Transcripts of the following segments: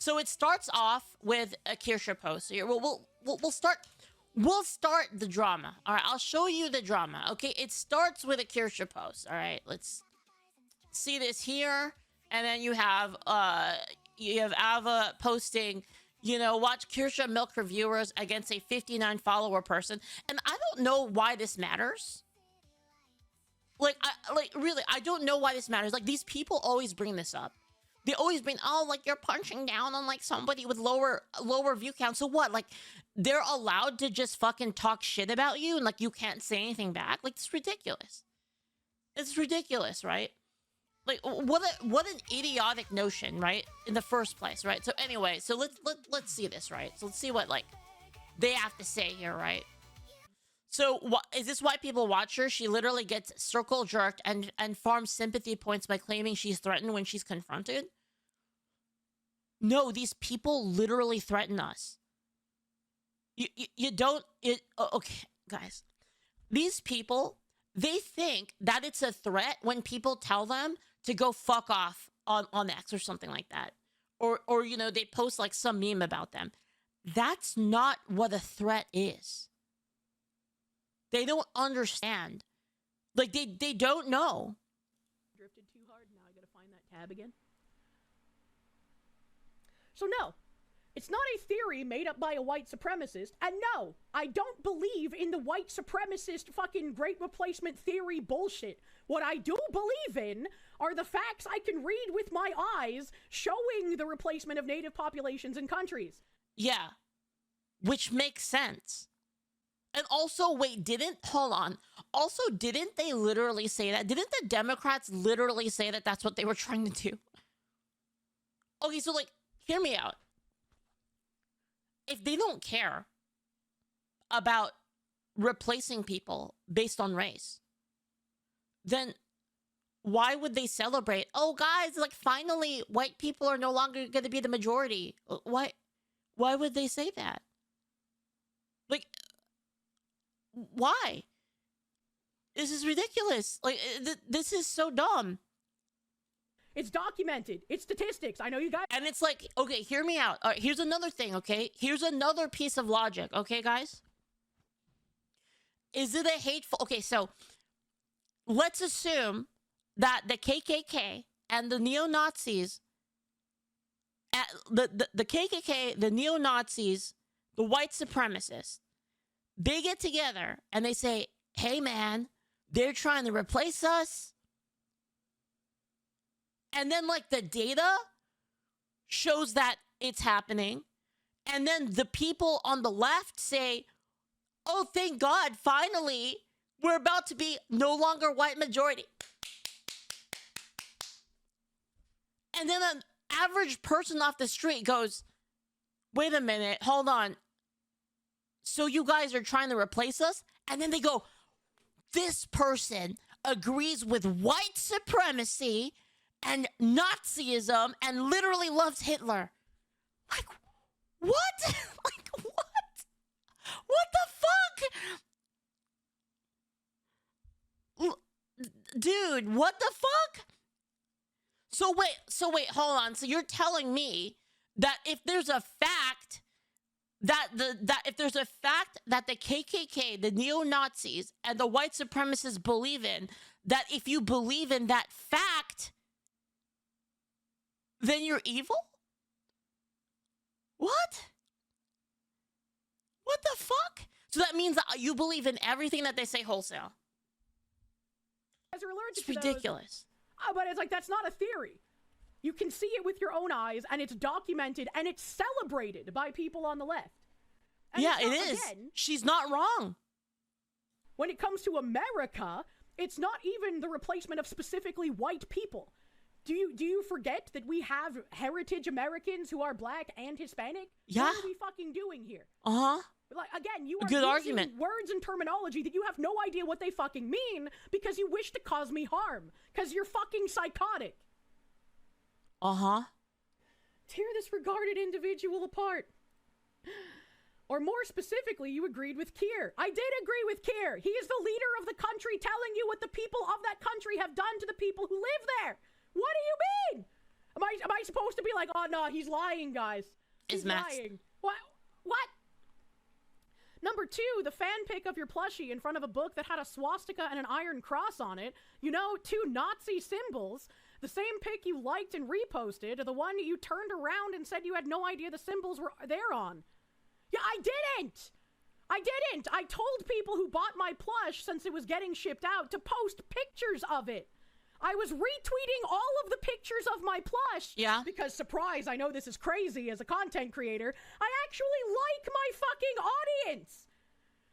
So it starts off with a Kirsche post. Here, we'll start. We'll start the drama. All right, I'll show you the drama. Okay, it starts with a Kirsche post. All right, let's see this here, and then you have Ava posting. You know, watch Kirsche milk her viewers against a 59 follower person, and I don't know why this matters. Like, really, I don't know why this matters. Like, these people always bring this up. They always bring, oh, like, you're punching down on, like, somebody with lower view count. So what? Like, they're allowed to just fucking talk shit about you and, like, you can't say anything back? Like, it's ridiculous. It's ridiculous, right? Like, what an idiotic notion, right? In the first place, right? So anyway, so let's see this, right? So let's see what, like, they have to say here, right? So is this why people watch her? She literally gets circle jerked and farms sympathy points by claiming she's threatened when she's confronted? No, these people literally threaten us. You don't... okay, guys. These people, they think that it's a threat when people tell them to go fuck off on X or something like that. Or you know, they post like some meme about them. That's not what a threat is. They don't understand. Like, they don't know. Drifted too hard. Now I gotta find that tab again. So no, it's not a theory made up by a white supremacist. And no, I don't believe in the white supremacist fucking great replacement theory bullshit. What I do believe in are the facts I can read with my eyes showing the replacement of native populations in countries. Yeah, which makes sense. And also, wait, hold on. Also, didn't they literally say that? Didn't the Democrats literally say that that's what they were trying to do? Okay, so, like, hear me out. If they don't care about replacing people based on race, then why would they celebrate? Oh, guys, like, finally, white people are no longer going to be the majority. Why would they say that? Like... why? This is ridiculous. Like, this is so dumb. It's documented. It's statistics. I know you guys. And it's like, okay, hear me out. All right, here's another thing, okay? Here's another piece of logic, okay, guys? Is it a hateful... okay, so let's assume that the KKK and the neo-Nazis... the KKK, the neo-Nazis, the white supremacists, they get together and they say, hey, man, they're trying to replace us. And then, like, the data shows that it's happening. And then the people on the left say, oh, thank God, finally, we're about to be no longer white majority. And then an average person off the street goes, wait a minute, hold on. So you guys are trying to replace us? And then they go, this person agrees with white supremacy and Nazism and literally loves Hitler. Like, what? Like, what? What the fuck? Dude, what the fuck? So wait, hold on. So you're telling me that if there's a fact... that if there's a fact that the KKK, the neo-Nazis, and the white supremacists believe in, that if you believe in that fact, then you're evil? What? What the fuck? So that means that you believe in everything that they say wholesale. It's ridiculous. But it's like, that's not a theory. You can see it with your own eyes, and it's documented, and it's celebrated by people on the left. And yeah, it is. Again, she's not wrong. When it comes to America, it's not even the replacement of specifically white people. Do you forget that we have heritage Americans who are black and Hispanic? Yeah. What are we fucking doing here? Uh-huh. Like, again, you are good using argument. Words and terminology that you have no idea what they fucking mean because you wish to cause me harm. Because you're fucking psychotic. Uh-huh. Tear this regarded individual apart. Or more specifically, you agreed with Kier. I did agree with Kier. He is the leader of the country telling you what the people of that country have done to the people who live there. What do you mean? Am I supposed to be like, oh no, he's lying, guys? He's lying. What? What? Number 2, the fan pic of your plushie in front of a book that had a swastika and an iron cross on it. You know, 2 Nazi symbols. The same pic you liked and reposted, the one you turned around and said you had no idea the symbols were there on. Yeah, I didn't! I told people who bought my plush, since it was getting shipped out, to post pictures of it. I was retweeting all of the pictures of my plush. Yeah. Because, surprise, I know this is crazy as a content creator, I actually like my fucking audience.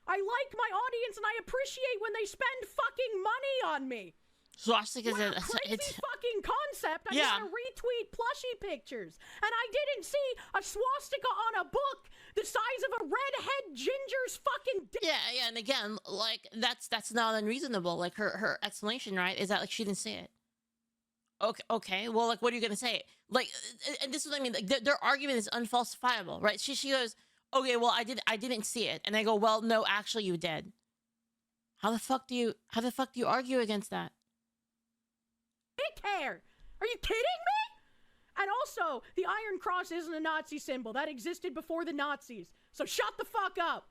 I like my audience and I appreciate when they spend fucking money on me. Swastika is a crazy fucking concept. I want to retweet plushie pictures. And I didn't see a swastika on a book the size of a redhead ginger's fucking dick. Yeah, and again, like, that's not unreasonable. Like, her explanation, right, is that, like, she didn't see it. Okay, well, like, what are you gonna say? Like, and this is what I mean, like, their argument is unfalsifiable, right? She goes, okay, well, I didn't see it. And I go, well, no, actually you did. How the fuck do you argue against that? Dick hair! Are you kidding me? And also, the Iron Cross isn't a Nazi symbol. That existed before the Nazis. So shut the fuck up,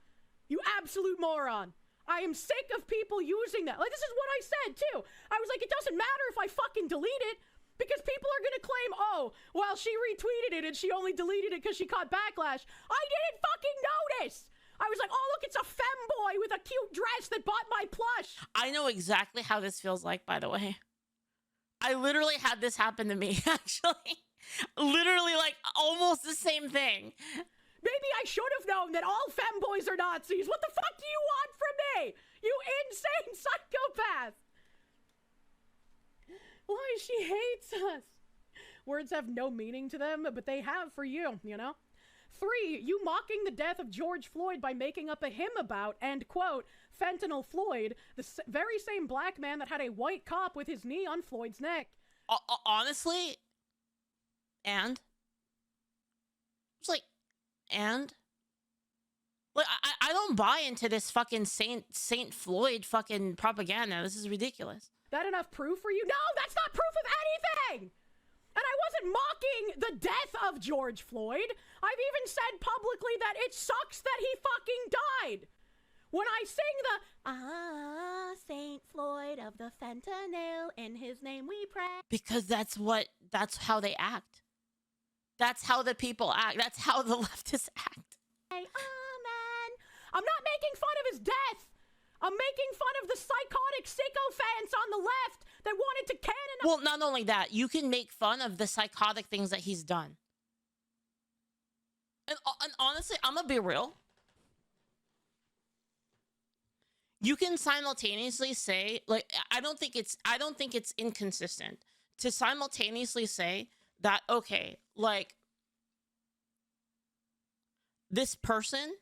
you absolute moron. I am sick of people using that. Like, this is what I said, too. I was like, it doesn't matter if I fucking delete it, because people are gonna claim, oh, well, she retweeted it and she only deleted it because she caught backlash. I didn't fucking notice! I was like, oh, look, it's a femboy with a cute dress that bought my plush. I know exactly how this feels like, by the way. I literally had this happen to me, actually. Literally, like, almost the same thing. Maybe I should have known that all femboys are Nazis. What the fuck do you want from me? You insane psychopath. Why, she hates us. Words have no meaning to them, but they have for you, you know? 3, you mocking the death of George Floyd by making up a hymn about, and quote, Fentanyl Floyd, the very same black man that had a white cop with his knee on Floyd's neck. Honestly, and? It's like, and? Like, I don't buy into this fucking Saint Floyd fucking propaganda. This is ridiculous. That enough proof for you? No, that's not proof of anything! And I wasn't mocking the death of George Floyd. I've even said publicly that it sucks that he fucking died. When I sing the, Saint Floyd of the fentanyl, in his name we pray. Because that's how they act. That's how the people act. That's how the leftists act. Amen. I'm not making fun of his death. I'm making fun of the psychotic sycophants on the left that wanted to canonize. Well, not only that, you can make fun of the psychotic things that he's done. And honestly, I'm gonna be real. You can simultaneously say, like, I don't think it's inconsistent to simultaneously say that, okay, like, this person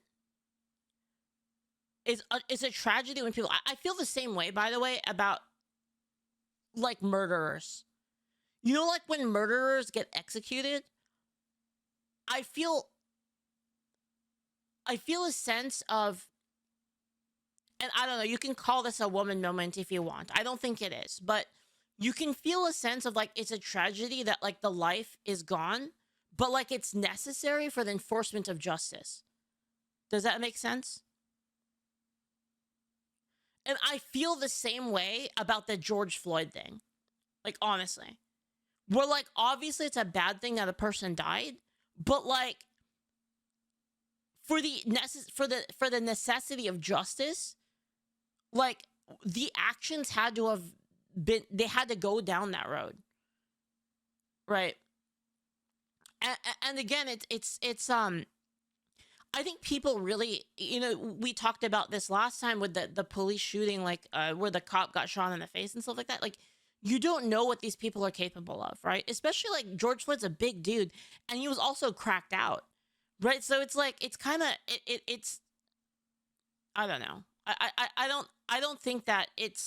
is a tragedy when people, I feel the same way, by the way, about, like, murderers. You know, like, when murderers get executed, I feel a sense of, and I don't know, you can call this a woman moment if you want. I don't think it is, but you can feel a sense of, like, it's a tragedy that, like, the life is gone, but, like, it's necessary for the enforcement of justice. Does that make sense? And I feel the same way about the George Floyd thing. Like, honestly. Where, like, obviously it's a bad thing that a person died, but, like, for the necessity of justice, like, the actions had to have been, they had to go down that road. Right? And again, it's I think people really, you know, we talked about this last time with the police shooting, like, where the cop got shot in the face and stuff like that. Like, you don't know what these people are capable of, right? Especially, like, George Floyd's a big dude, and he was also cracked out, right? So it's like, it's kind of, it's, I don't know. I don't think that it's,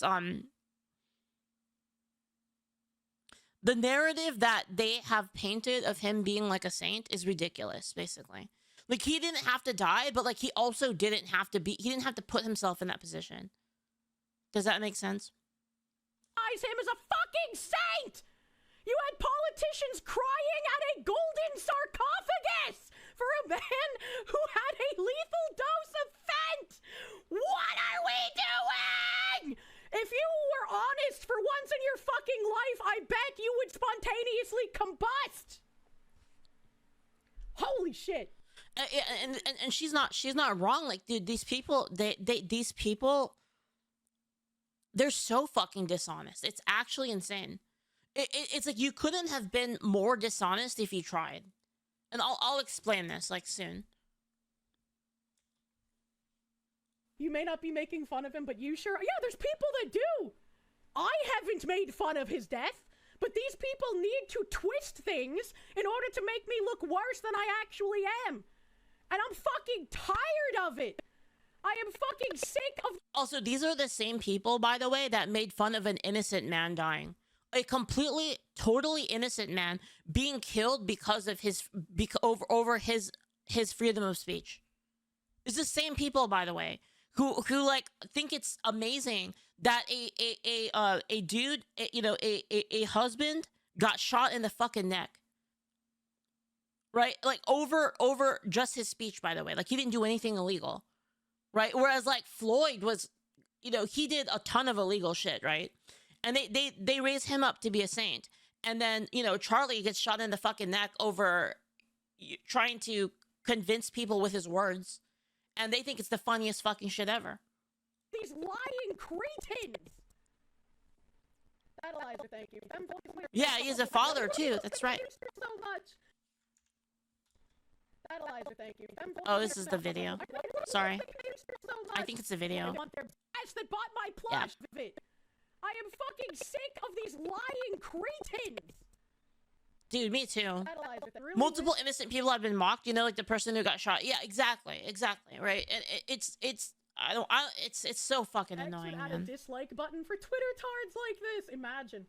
the narrative that they have painted of him being like a saint is ridiculous, basically. Like, he didn't have to die, but, like, he also didn't have to put himself in that position. Does that make sense? Him as a fucking saint! You had politicians crying at a golden sarcophagus for a man who had a lethal dose of fent. What are we doing? If you were honest for once in your fucking life, I bet you would spontaneously combust. Holy shit. And she's not wrong. Like, dude, these people, these people, they're so fucking dishonest. It's actually insane. It's like you couldn't have been more dishonest if you tried. And I'll explain this like soon. You may not be making fun of him, but you sure. Yeah, there's people that do. I haven't made fun of his death, but these people need to twist things in order to make me look worse than I actually am. And I'm fucking tired of it. I am fucking sick of... Also, these are the same people, by the way, that made fun of an innocent man dying. A completely, totally innocent man being killed because of over his freedom of speech. It's the same people, by the way, who like think it's amazing that a dude, a husband got shot in the fucking neck. Right? Like over just his speech, by the way. Like he didn't do anything illegal. Right? Whereas like Floyd was, he did a ton of illegal shit, right? And they raise him up to be a saint. And then, Charlie gets shot in the fucking neck over trying to convince people with his words. And they think it's the funniest fucking shit ever. These lying cretins! Analyzer, thank you. Yeah, he's a father too. That's right. So much. Analyzer, thank you. Oh, this is the video. Sorry. I think it's a video. I want their ass that bought my plush of it. I am fucking sick of these lying cretins. Dude, me too. Multiple innocent people have been mocked. Like the person who got shot. Yeah, exactly, right. And it's so fucking annoying, add man. A dislike button for Twitter tards like this. Imagine.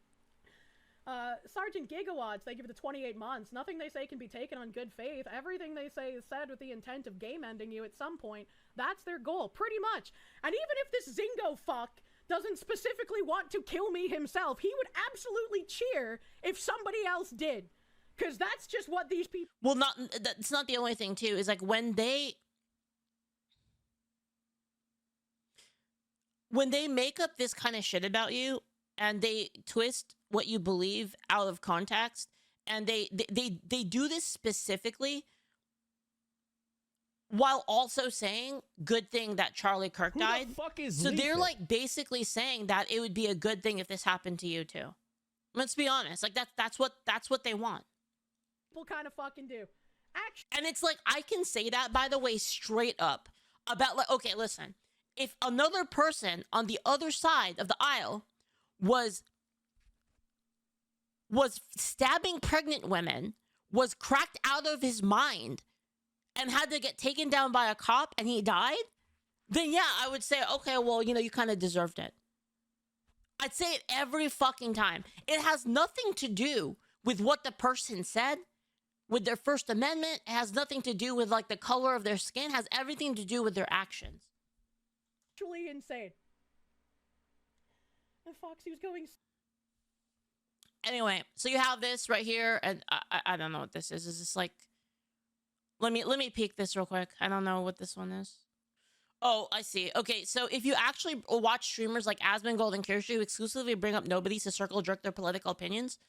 Sergeant Gigawatts, thank you for the 28 months. Nothing they say can be taken on good faith. Everything they say is said with the intent of game ending you at some point. That's their goal, pretty much. And even if this Zingo fuck doesn't specifically want to kill me himself, he would absolutely cheer if somebody else did. Because that's just what these people... Well, that's not the only thing, too. Is like when they make up this kind of shit about you, and they twist what you believe out of context, and they do this specifically while also saying, good thing that Charlie Kirk died. Who the fuck is so Leaflit? they're like basically saying that it would be a good thing if this happened to you too. Let's be honest. Like that's what they want. People kind of fucking do. And it's like, I can say that, by the way, straight up about like, okay, listen, if another person on the other side of the aisle was stabbing pregnant women, was cracked out of his mind, and had to get taken down by a cop and he died, then yeah, I would say, okay, well, you kind of deserved it. I'd say it every fucking time. It has nothing to do with what the person said, with their First Amendment. It has nothing to do with like the color of their skin. It has everything to do with their actions. Actually insane. And Foxy was going... Anyway, so you have this right here, and I don't know what this is. Is this like... Let me peek this real quick. I don't know what this one is. Oh, I see. Okay, so if you actually watch streamers like Asmongold and Kirsche who exclusively bring up nobodies to circle jerk their political opinions,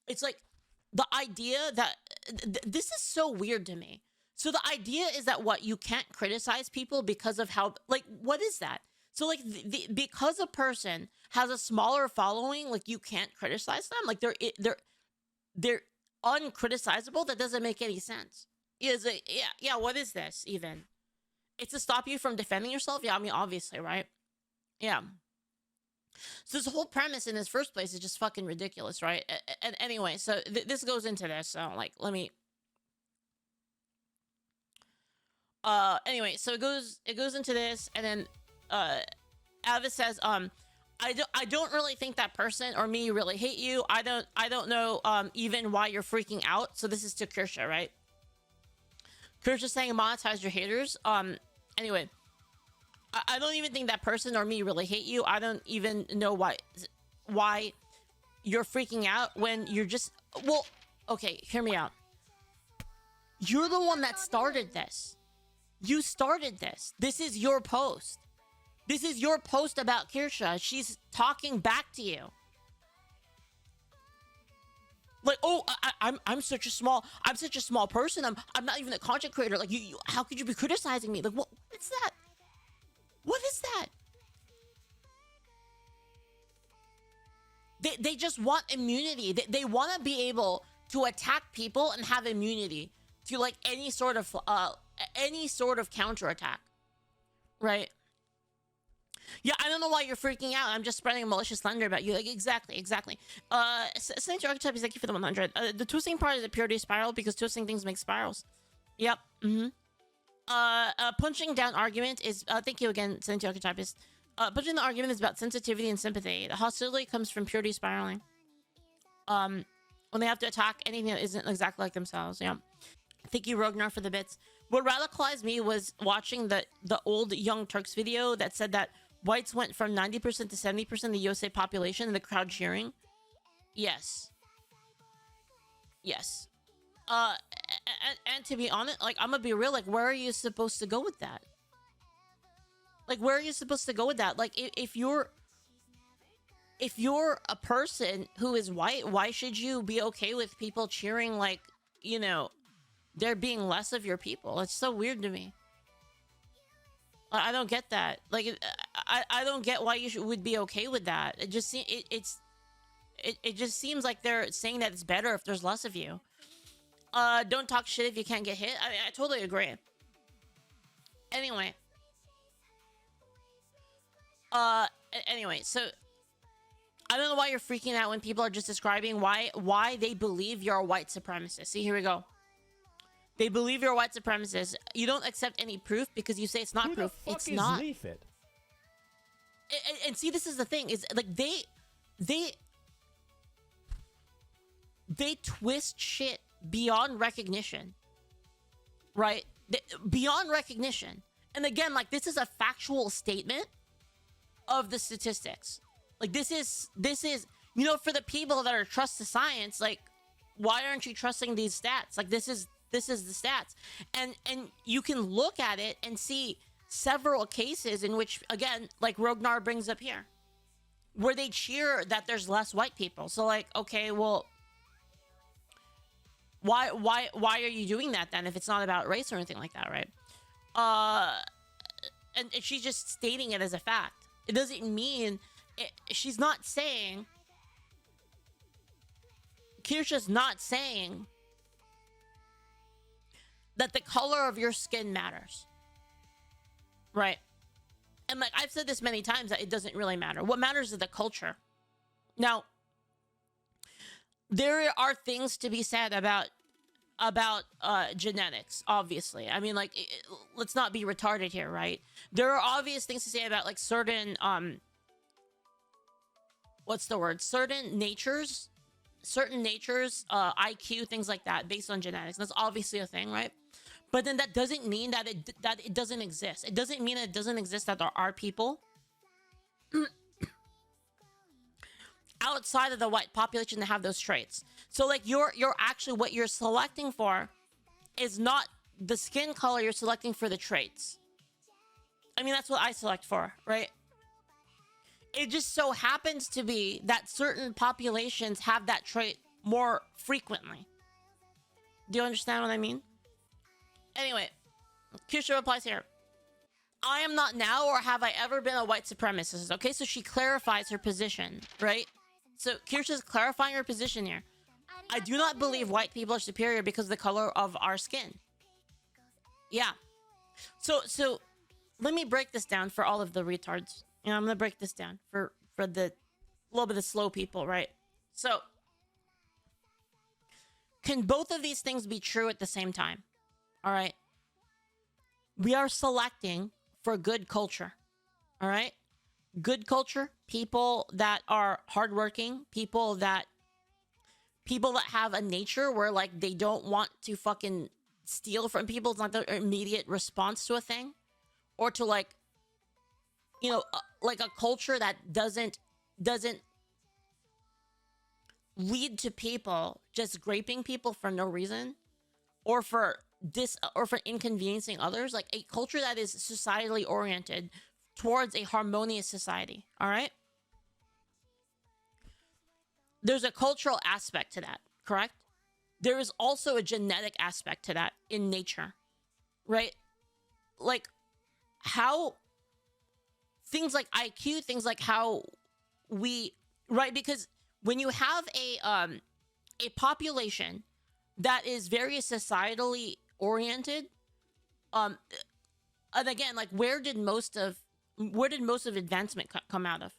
it's like the idea that... This is so weird to me. So the idea is that what? You can't criticize people because of how... Like, what is that? So like because a person has a smaller following, like you can't criticize them? Like they're uncriticizable? That doesn't make any sense. Is it? Yeah, what is this even? It's to stop you from defending yourself? Yeah, I mean, obviously, right? Yeah. So this whole premise in this first place is just fucking ridiculous, right? And anyway, so this goes into this. So like, let me... Anyway, so it goes into this, and then Avis says, I don't really think that person or me really hate you. I don't know even why you're freaking out. So this is to Kirsche, right? Kirsche saying monetize your haters. Anyway, I don't even think that person or me really hate you. I don't even know why you're freaking out when you're just, well, okay, hear me out. You're the one that started this. You started this. This is your post. This is your post about Kirsche. She's talking back to you. Like, oh, I'm such a small person. I'm not even a content creator. Like, you how could you be criticizing me? Like, what is that? What is that? They just want immunity. They want to be able to attack people and have immunity to like any sort of counterattack, right? Yeah, I don't know why you're freaking out. I'm just spreading a malicious slander about you. Like, exactly. Saint Archetype is thank you for the 100. The twisting part is a purity spiral because twisting things make spirals. Yep. Punching down argument is thank you again, Saint Archetype is. Punching the argument is about sensitivity and sympathy. The hostility comes from purity spiraling. When they have to attack anything that isn't exactly like themselves. Yeah. Thank you, Rognar, for the bits. What radicalized me was watching the old Young Turks video that said that whites went from 90% to 70% of the USA population and the crowd cheering. Yes. And to be honest, like, I'm gonna be real, like, where are you supposed to go with that? Like, where are you supposed to go with that? Like, if you're a person who is white, why should you be okay with people cheering, like, you know, there being less of your people? It's so weird to me. I don't get that. Like, I don't get why you would be okay with that. It just it just seems like they're saying that it's better if there's less of you. Don't talk shit if you can't get hit. I mean, I totally agree. Anyway. Anyway, so I don't know why you're freaking out when people are just describing why they believe you're a white supremacist. See, here we go. They believe you're a white supremacist. You don't accept any proof because you say it's not proof. It's not. Leaflit? And see, this is the thing, is like they twist shit beyond recognition, right? Beyond recognition. And again, like, this is a factual statement of the statistics. Like, this is, you know, for the people that are trust the science, like, why aren't you trusting these stats? Like, this is the stats. And you can look at it and see several cases in which, again, like Rognar brings up here, where they cheer that there's less white people. So, like, okay, well, why are you doing that then if it's not about race or anything like that, right? And she's just stating it as a fact. It doesn't mean she's not saying, Kirsche's not saying that the color of your skin matters, right? And like, I've said this many times, that it doesn't really matter. What matters is the culture. Now, there are things to be said about genetics, obviously. I mean, like, let's not be retarded here, right? There are obvious things to say about, like, certain what's the word? Certain natures, IQ, things like that, based on genetics. That's obviously a thing, right? But then that doesn't mean that it doesn't exist. It doesn't mean it doesn't exist that there are people outside of the white population that have those traits. So, like, you're actually, what you're selecting for is not the skin color, you're selecting for the traits. I mean, that's what I select for, right? It just so happens to be that certain populations have that trait more frequently. Do you understand what I mean? Anyway, Kirsche replies here. I am not now, or have I ever been, a white supremacist. Okay, so she clarifies her position, right? So Kirsche's clarifying her position here. I do not believe white people are superior because of the color of our skin. Yeah. So let me break this down for all of the retards. You know, I'm gonna break this down for the little bit of slow people, right? So, can both of these things be true at the same time? All right. We are selecting for good culture. All right. Good culture, people that are hardworking, people that have a nature where, like, they don't want to fucking steal from people. It's not their immediate response to a thing, or to, like, you know, like a culture that doesn't lead to people just graping people for no reason, or for inconveniencing others. Like a culture that is societally oriented towards a harmonious society. All right. There's a cultural aspect to that, correct? There is also a genetic aspect to that in nature, right? Like how things like IQ, things like how we, right? Because when you have a population that is very societally oriented, and again, like where did most of advancement come out of?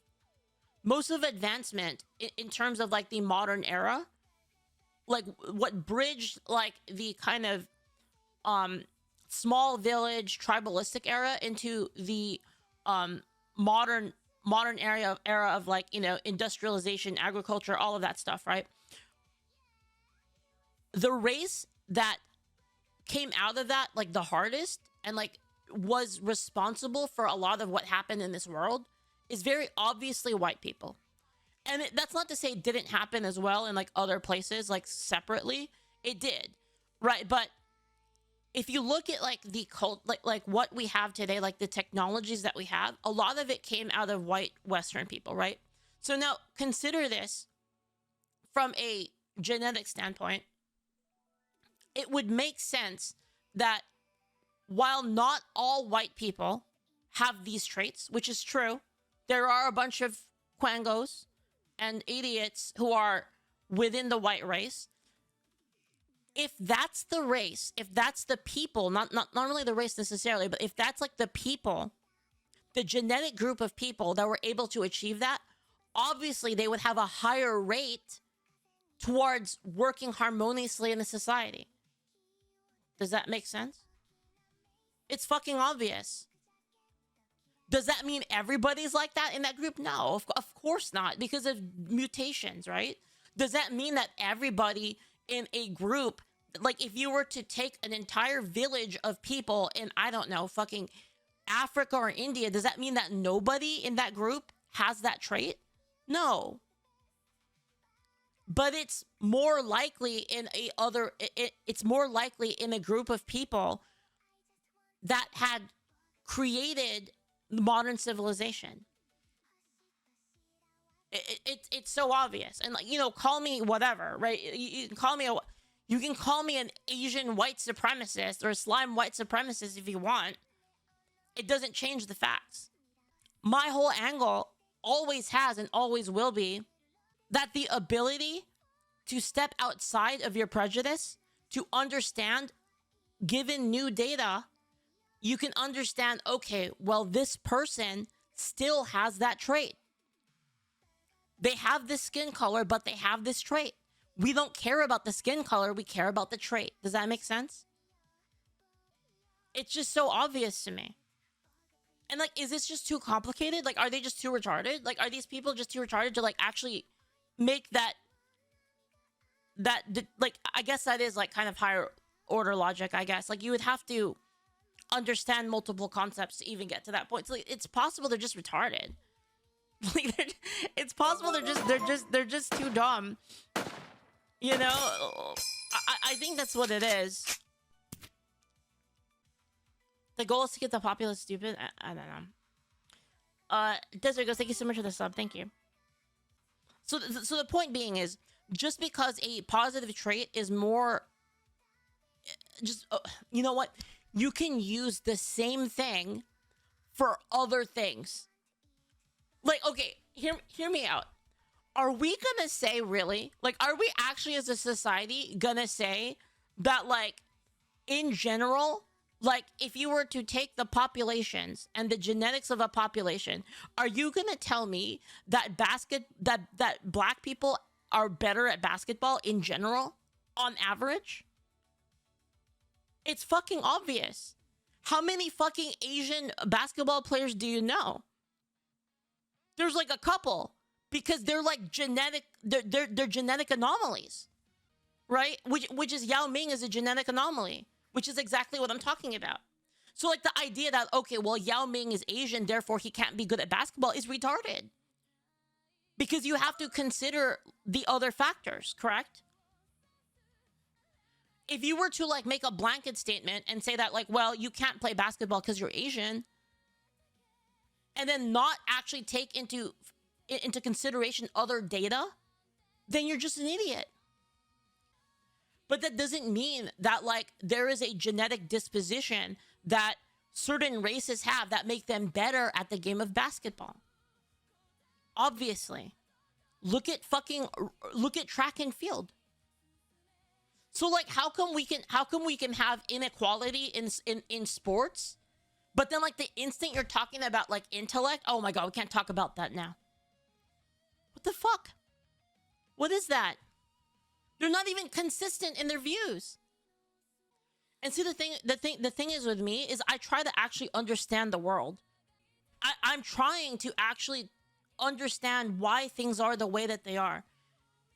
Most of advancement in terms of like the modern era, like what bridged like the kind of small village tribalistic era into the modern era of like, you know, industrialization, agriculture, all of that stuff, right? The race that came out of that like the hardest and like was responsible for a lot of what happened in this world is very obviously white people. And that's not to say it didn't happen as well in like other places, like separately. It did, right? But if you look at like the cult, like what we have today, like the technologies that we have, a lot of it came out of white Western people, right? So now consider this from a genetic standpoint. It would make sense that while not all white people have these traits, which is true, there are a bunch of quangos and idiots who are within the white race. If that's the race, if that's the people, not really the race necessarily, but if that's like the people, the genetic group of people that were able to achieve that, obviously they would have a higher rate towards working harmoniously in the society. Does that make sense? It's fucking obvious. Does that mean everybody's like that in that group? No, of course not, because of mutations, right? Does that mean that everybody in a group, like if you were to take an entire village of people in, I don't know, fucking Africa or India, does that mean that nobody in that group has that trait? No. But it's more likely in it's more likely in a group of people that had created modern civilization. It's so obvious. And like, you know, call me whatever, right? You can call me an Asian white supremacist or a slime white supremacist if you want. It doesn't change the facts. My whole angle always has and always will be that the ability to step outside of your prejudice, to understand, given new data, you can understand, okay, well, this person still has that trait. They have this skin color, but they have this trait. We don't care about the skin color, we care about the trait. Does that make sense? It's just so obvious to me. And like, is this just too complicated? Like, are they just too retarded? Like, are these people just too retarded to like actually make that like, I guess that is like kind of higher order logic, I guess. Like, you would have to understand multiple concepts to even get to that point. So like, it's possible they're just retarded. Like, it's possible they're just too dumb. You know, I think that's what it is. The goal is to get the populace stupid. I don't know. Desert goes, thank you so much for the sub. Thank you. So the point being is, just because a positive trait is more, just you know what? You can use the same thing for other things. Like, okay, hear me out. Are we gonna say, really? Like, are we actually as a society gonna say that, like, in general, like, if you were to take the populations and the genetics of a population, are you gonna tell me that that black people are better at basketball in general, on average? It's fucking obvious. How many fucking Asian basketball players do you know? There's like a couple, because they're like genetic, they're genetic anomalies, right? Which is, Yao Ming is a genetic anomaly, which is exactly what I'm talking about. So like the idea that, okay, well, Yao Ming is Asian, therefore he can't be good at basketball is retarded. because you have to consider the other factors, correct? If you were to like make a blanket statement and say that like, well, you can't play basketball because you're Asian, and then not actually take into consideration other data, then you're just an idiot. But that doesn't mean that like there is a genetic disposition that certain races have that make them better at the game of basketball. Obviously. Look at track and field. So like how come we can have inequality in sports, but then like the instant you're talking about like intellect, oh my god, we can't talk about that now. What the fuck? What is that? They're not even consistent in their views. And see, the thing is with me is I try to actually understand the world. I'm trying to actually understand why things are the way that they are.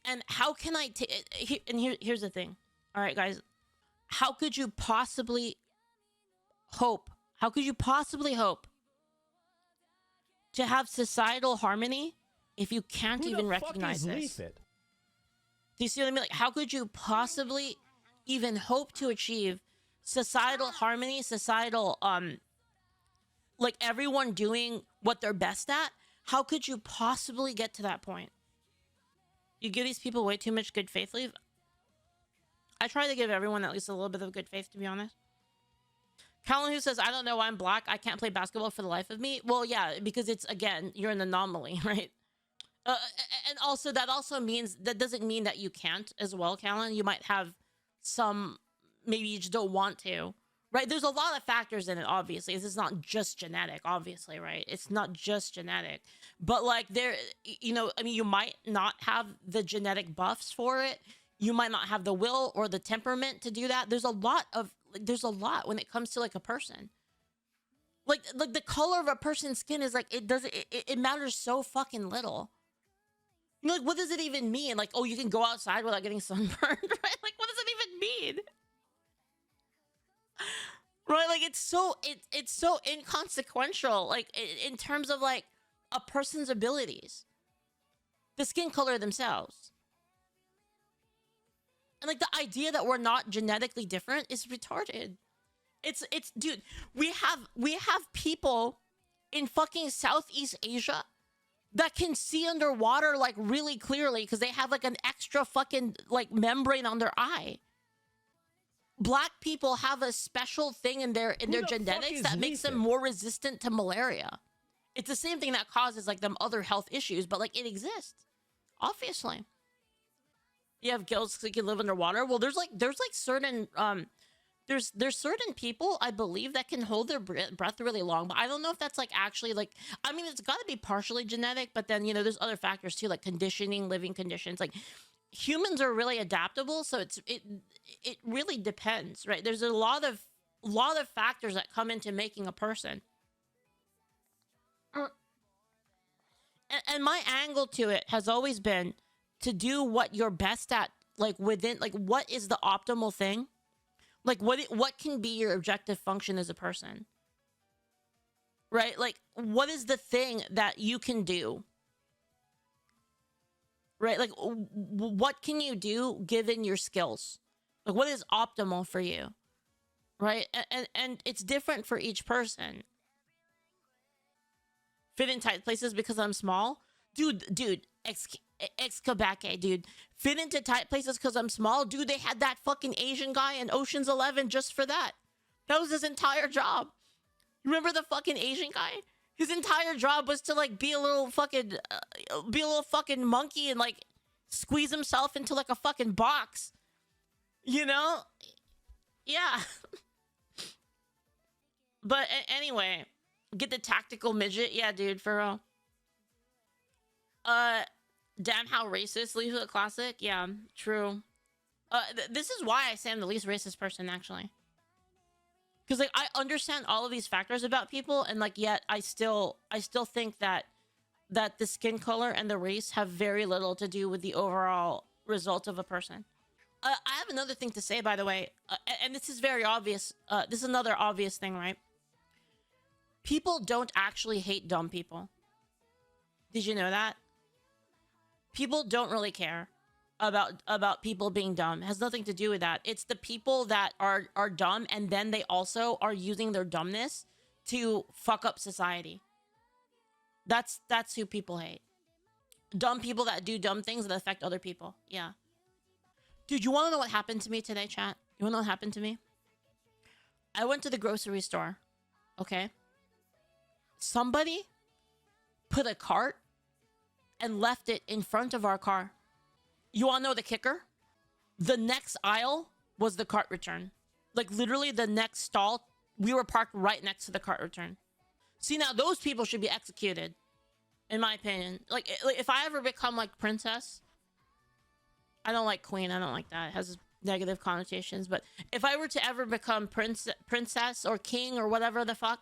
And how can I here's the thing. All right, guys. How could you possibly hope? How could you possibly hope to have societal harmony if you can't even recognize this? Leaflit? Do you see what I mean? Like, how could you possibly even hope to achieve societal harmony, societal, like everyone doing what they're best at? How could you possibly get to that point? You give these people way too much good faith leave. I try to give everyone at least a little bit of good faith, to be honest. Callan, who says, I don't know why I'm black. I can't play basketball for the life of me. Well, yeah, because it's, again, you're an anomaly, right? And also, that doesn't mean that you can't as well, Callan. You might have some, maybe you just don't want to, right? There's a lot of factors in it, obviously. This is not just genetic, obviously, right? It's not just genetic. But, like, there, you know, I mean, you might not have the genetic buffs for it. You might not have the will or the temperament to do that. There's a lot when it comes to, like, a person. Like the color of a person's skin is, like, it matters so fucking little. You know, like, what does it even mean? Like, oh, you can go outside without getting sunburned, right? Like, what does it even mean? Right? Like, it's so inconsequential, like, in terms of, like, a person's abilities. The skin color themselves. And, like, the idea that we're not genetically different is retarded. It's, dude, we have people in fucking Southeast Asia that can see underwater, like, really clearly because they have, like, an extra fucking, like, membrane on their eye. Black people have a special thing in their genetics that makes them more resistant to malaria. It's the same thing that causes, like, them other health issues, but, like, it exists. Obviously. You have gills that can live underwater. Well, there's certain, there's certain people, I believe, that can hold their breath really long, but I don't know if that's, like, actually, like, I mean, it's got to be partially genetic, but then, you know, there's other factors too, like conditioning, living conditions. Like, humans are really adaptable, so it really depends, right? There's a lot of factors that come into making a person. And my angle to it has always been to do what you're best at, like, within, like, what is the optimal thing? Like, what can be your objective function as a person? Right? Like, what is the thing that you can do? Right? Like, what can you do given your skills? Like, what is optimal for you? Right? And it's different for each person. Fit in tight places because I'm small? Dude, ex-Quebec, dude. Fit into tight places because I'm small? Dude, they had that fucking Asian guy in Ocean's 11 just for that. That was his entire job. Remember the fucking Asian guy? His entire job was to, like, be a little fucking monkey and, like, squeeze himself into, like, a fucking box. You know? Yeah. But anyway, get the tactical midget. Yeah, dude, for real. Damn how racist. Leaflit classic. Yeah, true. This is why I say I'm the least racist person, actually. Because, like, I understand all of these factors about people, and, like, yet I still think that the skin color and the race have very little to do with the overall result of a person. I have another thing to say, by the way, and this is very obvious. This is another obvious thing, right? People don't actually hate dumb people. Did you know that? People don't really care about people being dumb. It has nothing to do with that. It's the people that are dumb, and then they also are using their dumbness to fuck up society. That's who people hate. Dumb people that do dumb things that affect other people. Yeah. Dude, you want to know what happened to me today, chat? You want to know what happened to me? I went to the grocery store. Okay. Somebody put a cart and left it in front of our car. You want to know the kicker? The next aisle was the cart return. Like literally the next stall, we were parked right next to the cart return. See, now those people should be executed, in my opinion. Like if I ever become like princess, I don't like queen. I don't like that. It has negative connotations. But if I were to ever become princess or king or whatever the fuck,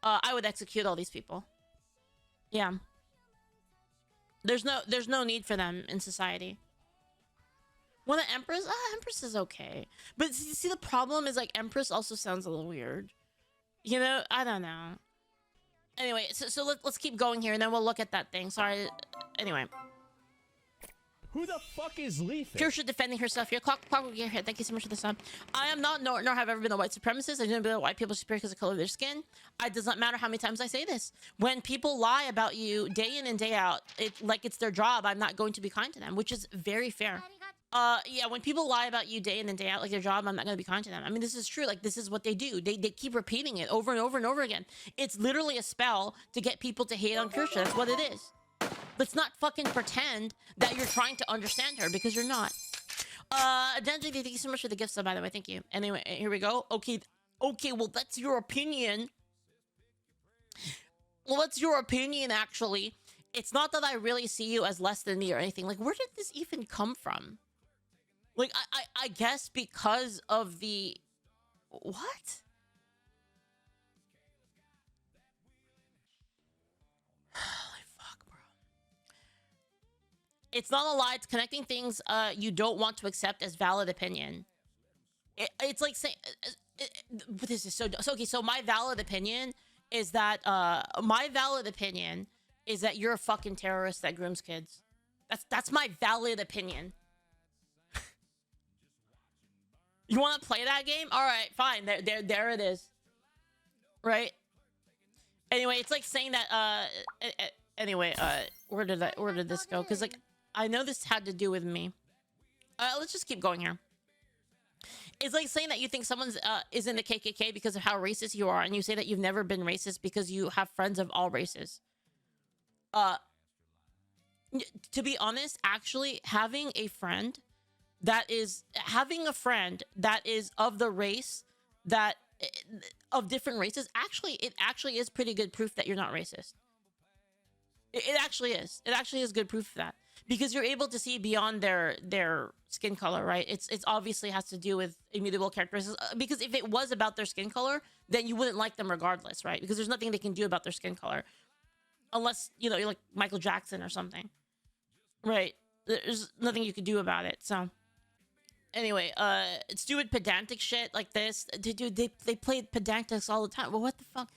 I would execute all these people. Yeah. There's no need for them in society. Want an empress? Empress is okay. But see, the problem is like empress also sounds a little weird. You know, I don't know. Anyway, so let's keep going here, and then we'll look at that thing. Sorry. Anyway. Who the fuck is Leaflit? Kirsche defending herself here. Clock will get here. Thank you so much for the sub. I am not, nor have ever been a white supremacist. I didn't believe white people superior because of the color of their skin. It does not matter how many times I say this. When people lie about you day in and day out, it's their job, I'm not going to be kind to them, which is very fair. Yeah, when people lie about you day in and day out like their job, I'm not going to be kind to them. I mean, this is true. Like, this is what they do. They keep repeating it over and over and over again. It's literally a spell to get people to hate on Kirsche. That's what it is. Let's not fucking pretend that you're trying to understand her, because you're not. Denji, thank you so much for the gift sub, by the way. Thank you. Anyway, here we go. Okay, well, that's your opinion. Well, that's your opinion, actually. It's not that I really see you as less than me or anything. Like, where did this even come from? Like, I guess because of the... What? Holy fuck, bro. It's not a lie. It's connecting things you don't want to accept as valid opinion. It's like saying... this is so... Okay, so my valid opinion is that... you're a fucking terrorist that grooms kids. That's my valid opinion. You want to play that game? All right, fine. There it is. Right? Anyway, it's like saying that, anyway, where did this go? Because, like, I know this had to do with me. Let's just keep going here. It's like saying that you think someone's, is in the KKK because of how racist you are, and you say that you've never been racist because you have friends of all races. To be honest, actually, having a friend that is of the race that of different races, it actually is pretty good proof that you're not racist. It actually is. It actually is good proof of that, because you're able to see beyond their skin color, right? It's obviously has to do with immutable characteristics, because if it was about their skin color, then you wouldn't like them regardless, right? Because there's nothing they can do about their skin color, unless, you know, you're like Michael Jackson or something, right? There's nothing you could do about it. So anyway, stupid pedantic shit like this, dude, they play pedantics all the time. Well, what the fuck?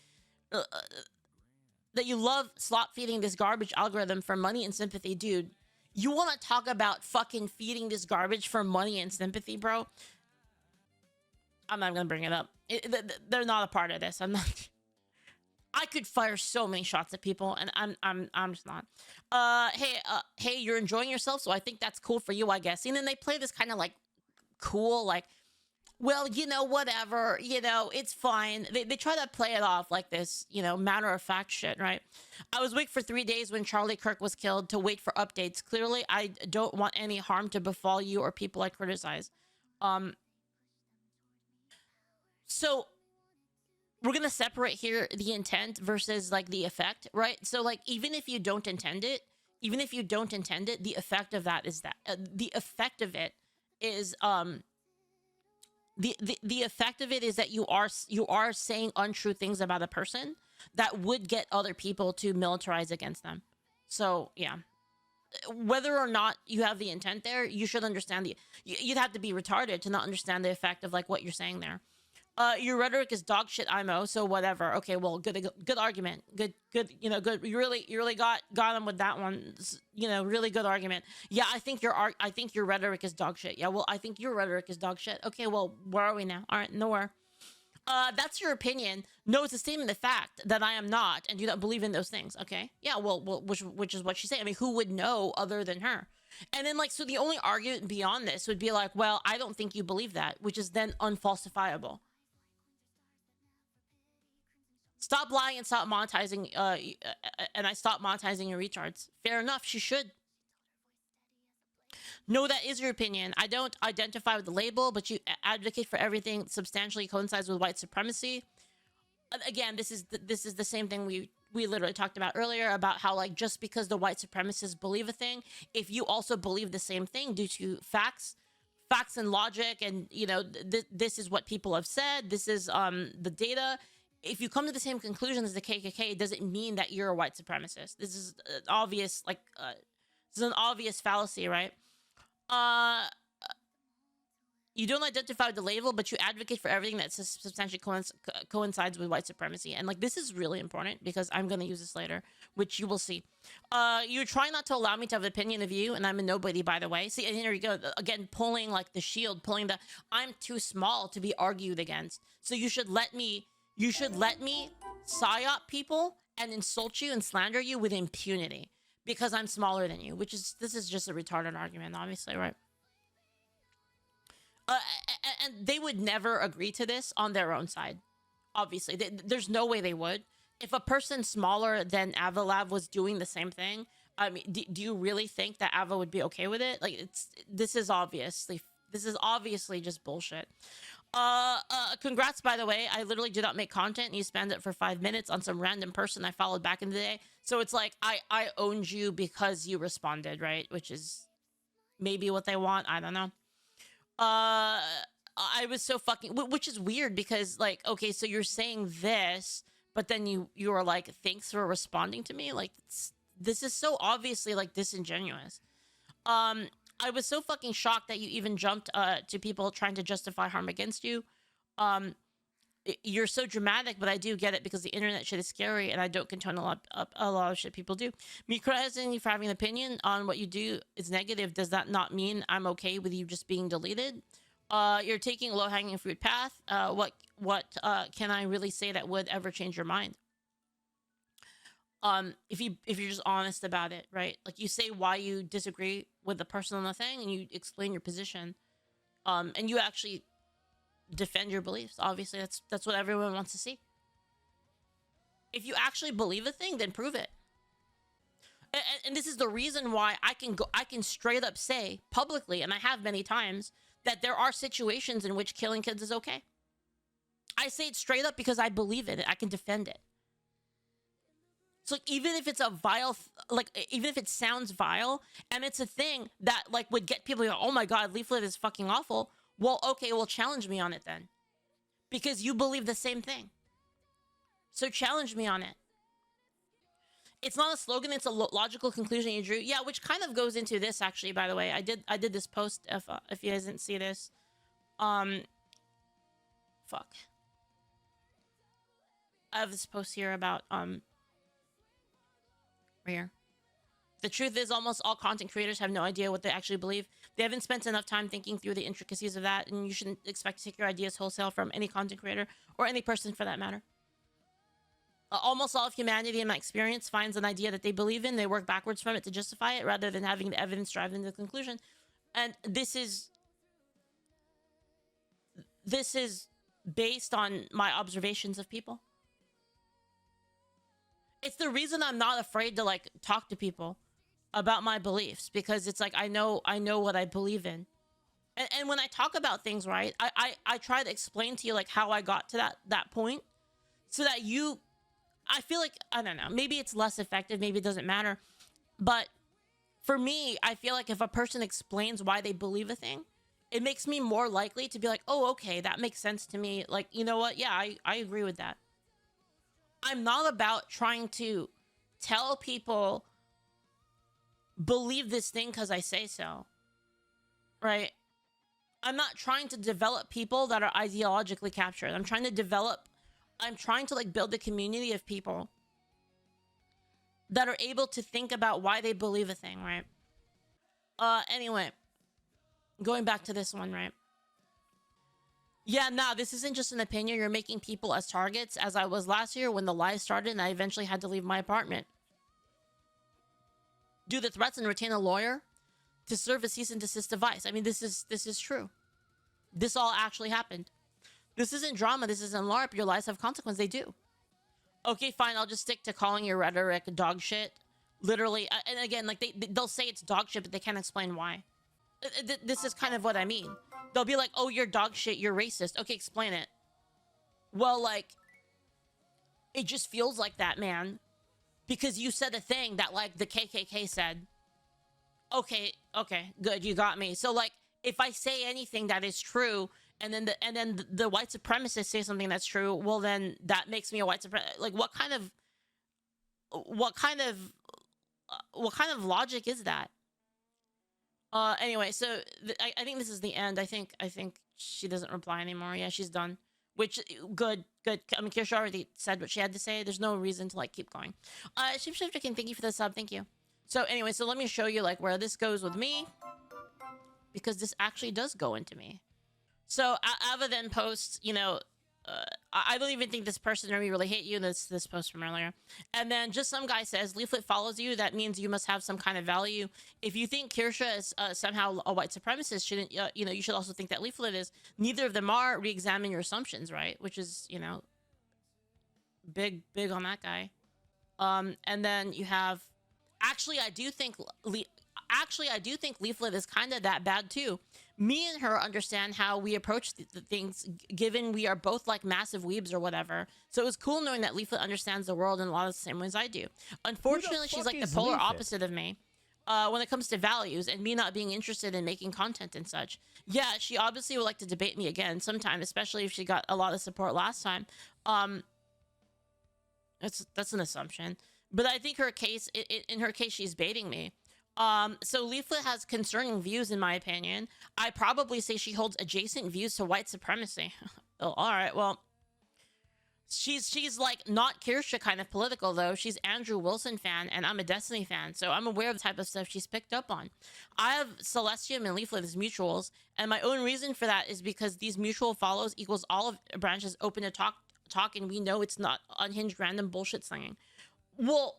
That you love slot feeding this garbage algorithm for money and sympathy, dude. You want to talk about fucking feeding this garbage for money and sympathy, bro? I'm not gonna bring it up. They're not a part of this. I'm not. I could fire so many shots at people, and I'm just not. Hey, you're enjoying yourself, so I think that's cool for you, I guess. And then they play this kind of like cool, like, well, you know, whatever, you know, it's fine. They try to play it off like this, you know, matter of fact shit, right? I was awake for 3 days when Charlie Kirk was killed to wait for updates. Clearly, I don't want any harm to befall you or people I criticize. So we're gonna separate here the intent versus like the effect, right? So like, even if you don't intend it, the effect of that is that the effect of it is the effect of it is that you are saying untrue things about a person that would get other people to militarize against them. So yeah, whether or not you have the intent there, you should understand you'd have to be retarded to not understand the effect of like what you're saying there. Your rhetoric is dog shit, IMO. So whatever. Okay, well, good argument. Good. You know, good. You really got him with that one. You know, really good argument. Yeah, I think your rhetoric is dog shit. Yeah, well, I think your rhetoric is dog shit. Okay, well, where are we now? All right, nowhere. That's your opinion. No, it's a statement of fact that I am not, and you don't believe in those things. Okay, yeah, well, which is what she's saying. I mean, who would know other than her? And then, like, so the only argument beyond this would be like, well, I don't think you believe that, which is then unfalsifiable. Stop lying and stop monetizing, and I stop monetizing your retards. Fair enough, she should. No, that is your opinion. I don't identify with the label, but you advocate for everything that substantially coincides with white supremacy. Again, this is the same thing we literally talked about earlier, about how, like, just because the white supremacists believe a thing, if you also believe the same thing due to facts and logic, and, you know, this is what people have said, this is the data. If you come to the same conclusion as the KKK, it doesn't mean that you're a white supremacist. This is an obvious, like, this is an obvious fallacy, right? You don't identify with the label, but you advocate for everything that substantially coincides with white supremacy. And, like, this is really important because I'm going to use this later, which you will see. You're trying not to allow me to have an opinion of you, and I'm a nobody, by the way. See, and here you go. Again, pulling, like, the shield, pulling the, I'm too small to be argued against. So you should let me psyop people and insult you and slander you with impunity because I'm smaller than you, this is just a retarded argument, obviously, right? And they would never agree to this on their own side. Obviously, there's no way they would. If a person smaller than Avalav was doing the same thing, I mean, do you really think that Ava would be okay with it? Like, this is obviously just bullshit. Congrats, by the way. I literally did not make content and you spammed it for 5 minutes on some random person I followed back in the day. So it's like, I owned you because you responded, right? Which is maybe what they want. I don't know. I was so fucking, which is weird because, like, okay, so you're saying this, but then you were like, thanks for responding to me. Like, this is so obviously, like, disingenuous. I was so fucking shocked that you even jumped to people trying to justify harm against you. You're so dramatic, but I do get it because the internet shit is scary and I don't condone a lot of shit people do. Me criticizing you for having an opinion on what you do is negative. Does that not mean I'm okay with you just being deleted? You're taking a low-hanging fruit path. What can I really say that would ever change your mind? If you're just honest about it, right? Like, you say why you disagree with the person on the thing and you explain your position. And you actually defend your beliefs. Obviously, that's what everyone wants to see. If you actually believe a thing, then prove it. And this is the reason why I can straight up say publicly, and I have many times, that there are situations in which killing kids is okay. I say it straight up because I believe in it. I can defend it. So even if it's a vile, even if it sounds vile, and it's a thing that, like, would get people to go, oh my God, Leaflit is fucking awful. Well, okay, well, challenge me on it then. Because you believe the same thing. So challenge me on it. It's not a slogan, it's a logical conclusion you drew. Yeah, which kind of goes into this, actually, by the way. I did this post, if you guys didn't see this. Fuck. I have this post here about, right here. The truth is, almost all content creators have no idea what they actually believe. They haven't spent enough time thinking through the intricacies of that, and you shouldn't expect to take your ideas wholesale from any content creator, or any person for that matter. Almost all of humanity, in my experience, finds an idea that they believe in, they work backwards from it to justify it, rather than having the evidence drive them to the conclusion. And this is based on my observations of people. It's the reason I'm not afraid to, like, talk to people about my beliefs, because it's like, I know what I believe in. And when I talk about things, right, I try to explain to you, like, how I got to that point, so that I feel like, I don't know, maybe it's less effective, maybe it doesn't matter, but for me, I feel like if a person explains why they believe a thing, it makes me more likely to be like, oh, okay, that makes sense to me. Like, you know what? Yeah, I agree with that. I'm not about trying to tell people believe this thing because I say so, right? I'm not trying to develop people that are ideologically captured. I'm trying to like build a community of people that are able to think about why they believe a thing, right? Anyway, going back to this one, right? Yeah, nah, this isn't just an opinion. You're making people as targets, as I was last year when the lies started and I eventually had to leave my apartment. Do the threats and retain a lawyer to serve a cease and desist device. I mean, this is true. This all actually happened. This isn't drama. This isn't LARP. Your lies have consequence. They do. Okay, fine. I'll just stick to calling your rhetoric dog shit. Literally. And again, like they'll say it's dog shit, but they can't explain why. This is kind of what I mean. They'll be like, oh, you're dog shit. You're racist. Okay, explain it. Well, like, it just feels like that, man. Because you said a thing that, like, the KKK said. Okay, good. You got me. So, like, if I say anything that is true, and then the white supremacists say something that's true, well, then that makes me a white supremacist. Like, what kind of logic is that? Anyway, so I think this is the end. I think she doesn't reply anymore. Yeah, she's done. Which, good. I mean, Kirsche already said what she had to say. There's no reason to, like, keep going. Shapeshifter King, thank you for the sub. Thank you. So, anyway, so let me show you, like, where this goes with me. Because this actually does go into me. So, Ava then posts, you know, I don't even think this person or me really hate you. This post from earlier. And then just some guy says, Leaflit follows you. That means you must have some kind of value. If you think Kirsche is somehow a white supremacist, shouldn't you know, you should also think that Leaflit is. Neither of them are. Re-examine your assumptions, right? Which is, you know, big on that guy. And then you have, actually I do think Leaflit is kind of that bad too. Me and her understand how we approach the things, given we are both like massive weebs or whatever. So it was cool knowing that Leaflit understands the world in a lot of the same ways I do. Unfortunately, she's like the polar opposite of me when it comes to values and me not being interested in making content and such. Yeah, she obviously would like to debate me again sometime, especially if she got a lot of support last time. That's an assumption. But I think in her case, she's baiting me. So Leaflit has concerning views, in my opinion. I probably say she holds adjacent views to white supremacy. Oh, all right. Well, she's like not Kirsche kind of political though. She's Andrew Wilson fan, and I'm a Destiny fan, so I'm aware of the type of stuff she's picked up on. I have Celestium and Leaflit as mutuals, and my own reason for that is because these mutual follows equals all of branches open to talk, and we know it's not unhinged random bullshit slinging. Well,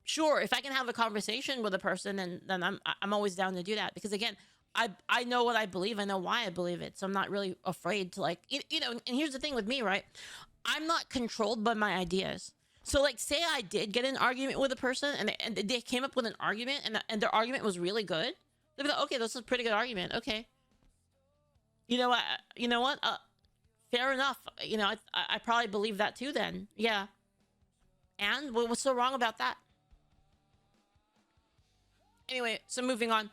sure, if I can have a conversation with a person, then I'm always down to do that. Because again, I know what I believe. I know why I believe it. So I'm not really afraid to, like, you know, and here's the thing with me, right? I'm not controlled by my ideas. So, like, say I did get an argument with a person and they came up with an argument and their argument was really good. They'd be like, okay, this is a pretty good argument. Okay. You know what? Fair enough. You know, I probably believe that too then. Yeah. And what's so wrong about that? Anyway, so moving on.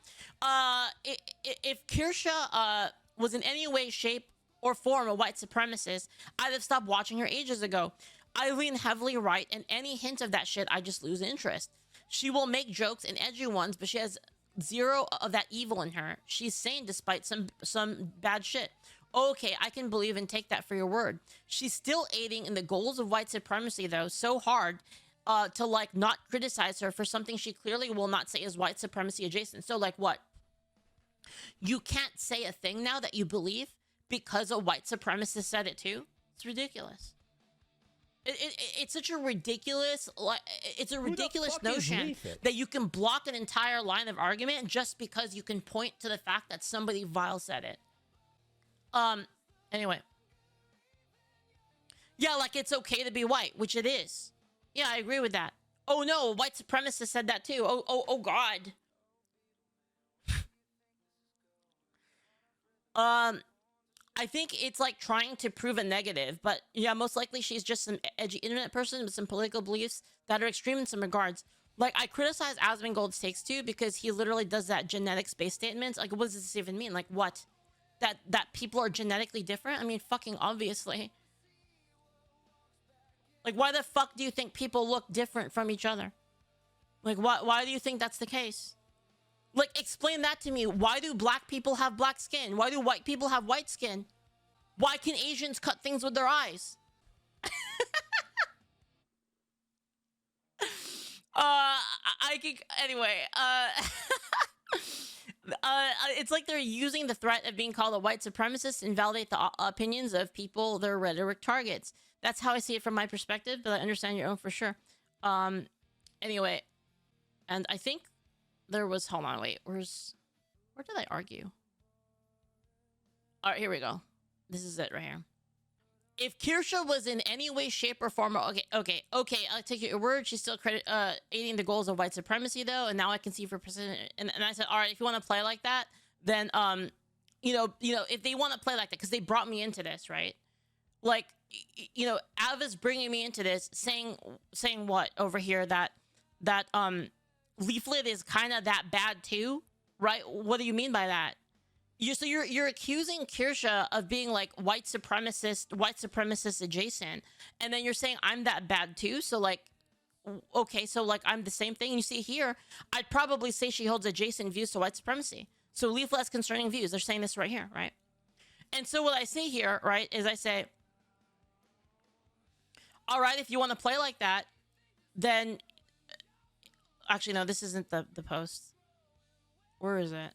If Kirsche was in any way, shape, or form a white supremacist, I'd have stopped watching her ages ago. I lean heavily right, and any hint of that shit, I just lose interest. She will make jokes and edgy ones, but she has zero of that evil in her. She's sane despite some bad shit. Okay, I can believe and take that for your word. She's still aiding in the goals of white supremacy, though, so hard to, like, not criticize her for something she clearly will not say is white supremacy adjacent. So, like, what? You can't say a thing now that you believe because a white supremacist said it too? It's ridiculous. It's such a ridiculous, like, it's a ridiculous notion that you can block an entire line of argument just because you can point to the fact that somebody vile said it. Anyway. Yeah, like, it's okay to be white, which it is. Yeah, I agree with that. Oh no, a white supremacist said that too. Oh God. I think it's like trying to prove a negative, but yeah, most likely she's just some edgy internet person with some political beliefs that are extreme in some regards. Like, I criticize Asmongold's takes too because he literally does that genetics-based statements. Like, what does this even mean? Like, what? That people are genetically different? I mean, fucking obviously. Like, why the fuck do you think people look different from each other? Like, why do you think that's the case? Like, explain that to me. Why do black people have black skin? Why do white people have white skin? Why can Asians cut things with their eyes? I can, anyway, it's like they're using the threat of being called a white supremacist to invalidate the opinions of people their rhetoric targets. That's how I see it from my perspective, but I understand your own for sure. Anyway, and I think there was, hold on, wait, where did I argue? All right, here we go. This is it right here. If Kirsche was in any way, shape, or form, okay, I'll take your word. She's still aiding the goals of white supremacy, though, and now I can see for president. And I said, all right, if you want to play like that, then you know, if they want to play like that, because they brought me into this, right? Like, you know, Ava's bringing me into this, saying what over here, that Leaflit is kind of that bad too, right? What do you mean by that? You're accusing Kirsche of being like white supremacist adjacent, and then you're saying I'm that bad too. So like, okay, so like I'm the same thing. You see here, I'd probably say she holds adjacent views to white supremacy. So Leaflet has concerning views. They're saying this right here, right? And so what I say here, right, is I say, all right, if you want to play like that, then actually no, this isn't the post. Where is it?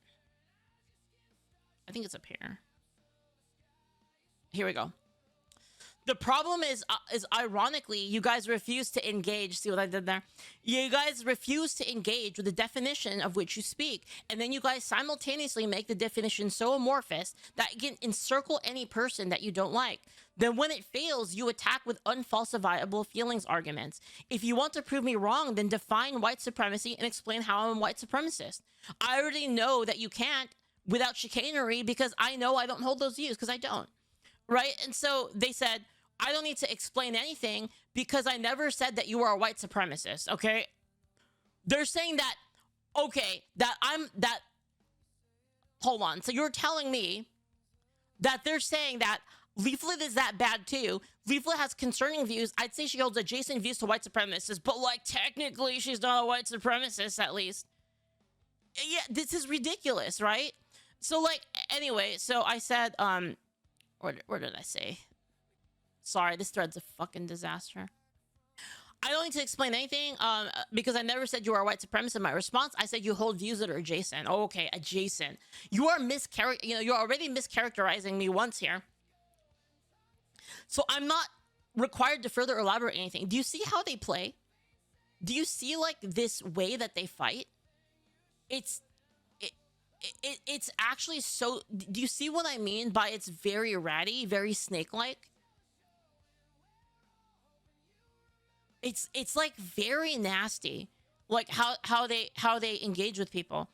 I think it's up here. Here we go. The problem is ironically, you guys refuse to engage. See what I did there? You guys refuse to engage with the definition of which you speak. And then you guys simultaneously make the definition so amorphous that you can encircle any person that you don't like. Then when it fails, you attack with unfalsifiable feelings arguments. If you want to prove me wrong, then define white supremacy and explain how I'm a white supremacist. I already know that you can't without chicanery, because I know I don't hold those views, because I don't, right? And so they said, I don't need to explain anything because I never said that you are a white supremacist, okay? They're saying that, okay, hold on. So you're telling me that they're saying that Leaflit is that bad too. Leaflit has concerning views. I'd say she holds adjacent views to white supremacists, but like technically she's not a white supremacist at least. Yeah, this is ridiculous, right? So like, anyway, so I said, where did I say? Sorry, this thread's a fucking disaster. I don't need to explain anything, because I never said you are a white supremacist. In my response, I said you hold views that are adjacent. Oh, okay, adjacent. You are you're already mischaracterizing me once here. So I'm not required to further elaborate anything. Do you see how they play? Do you see like this way that they fight? It's actually so, do you see what I mean by it's very ratty, very snake-like? It's like very nasty, like how they engage with people,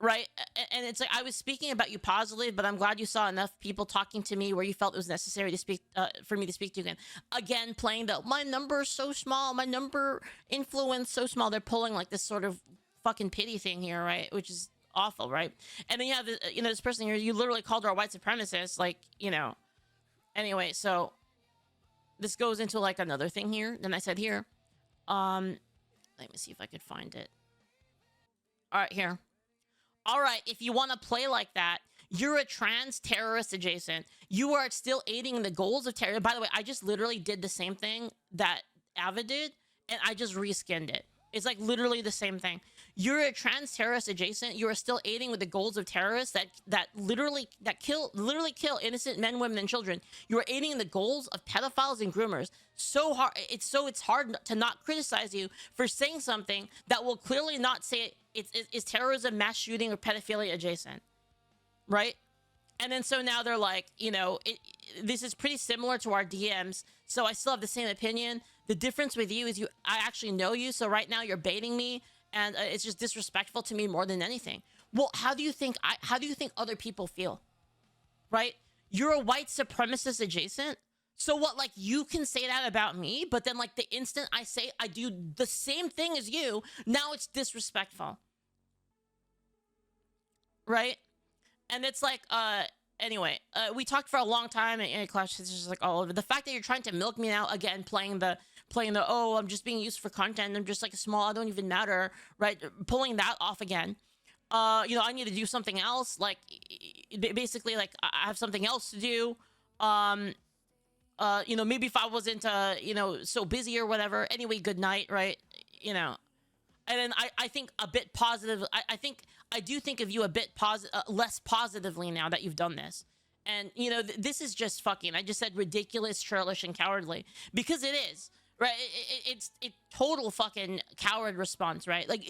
right? And it's like, I was speaking about you positively, but I'm glad you saw enough people talking to me where you felt it was necessary to speak, for me to speak to you again, playing the my number is so small, my number influence so small. They're pulling like this sort of fucking pity thing here, right? Which is awful, right? And then you have this, you know, this person here, you literally called her a white supremacist, like, you know. Anyway, so this goes into like another thing here. Then I said here, let me see if I could find it. All right, here. All right, if you want to play like that, you're a trans terrorist adjacent. You are still aiding the goals of terror. By the way, I just literally did the same thing that Ava did, and I just reskinned it. It's like literally the same thing. You're a trans terrorist adjacent. You are still aiding with the goals of terrorists that literally kill innocent men, women, and children. You are aiding the goals of pedophiles and groomers. So hard. It's hard to not criticize you for saying something that will clearly not say it's terrorism, mass shooting, or pedophilia adjacent, right? And then so now they're like, you know, this is pretty similar to our DMs. So I still have the same opinion. The difference with you is I actually know you. So right now you're baiting me, and it's just disrespectful to me more than anything. Well, how do you think other people feel? Right? You're a white supremacist adjacent. So what, like, you can say that about me, but then like the instant I say I do the same thing as you, now it's disrespectful. Right? And it's like, anyway, we talked for a long time, and Clash is just like all over. The fact that you're trying to milk me now again, playing the, oh, I'm just being used for content, I'm just like a small, I don't even matter, right? Pulling that off again. You know, I need to do something else. Like, basically, like, I have something else to do. You know, maybe if I wasn't, you know, so busy or whatever. Anyway, good night, right? You know, and then I think a bit positive. I do think of you a bit less positively now that you've done this. And, you know, this is just fucking, I just said ridiculous, churlish, and cowardly. Because it is, right? It's total fucking coward response, right? Like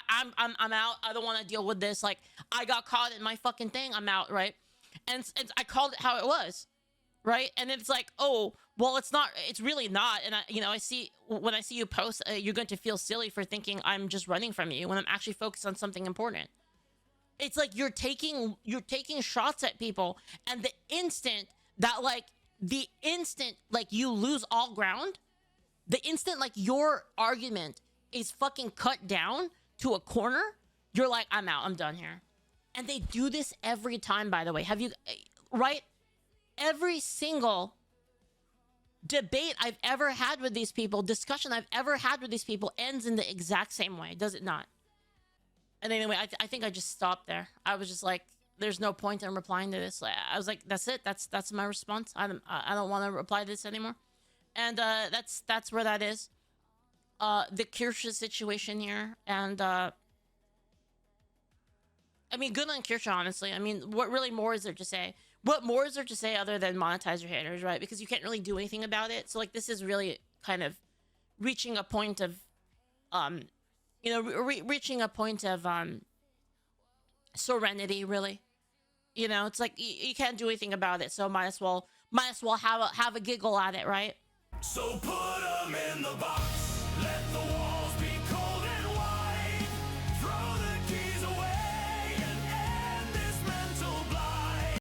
I'm out. I don't want to deal with this. Like, I got caught in my fucking thing. I'm out, right? And I called it how it was, right? And it's like, oh, well, it's not. It's really not. And you know, when I see you post, you're going to feel silly for thinking I'm just running from you when I'm actually focused on something important. It's like you're taking shots at people, and the instant like you lose all ground, the instant like your argument is fucking cut down to a corner, you're like, I'm out, I'm done here. And they do this every time, by the way. Have you, right? Every single debate I've ever had with these people, discussion I've ever had with these people ends in the exact same way, does it not? And anyway, I think I just stopped there. I was just like, there's no point in replying to this. I was like, that's it. That's my response. I don't want to reply to this anymore. And that's where that is. The Kirsche situation here, and I mean, good on Kirsche, honestly. I mean, what really more is there to say? What more is there to say other than monetize your haters, right? Because you can't really do anything about it. So like, this is really kind of reaching a point of you know, reaching a point of serenity, really. You know, it's like you can't do anything about it, so might as well have a giggle at it, right? So put 'em in the box.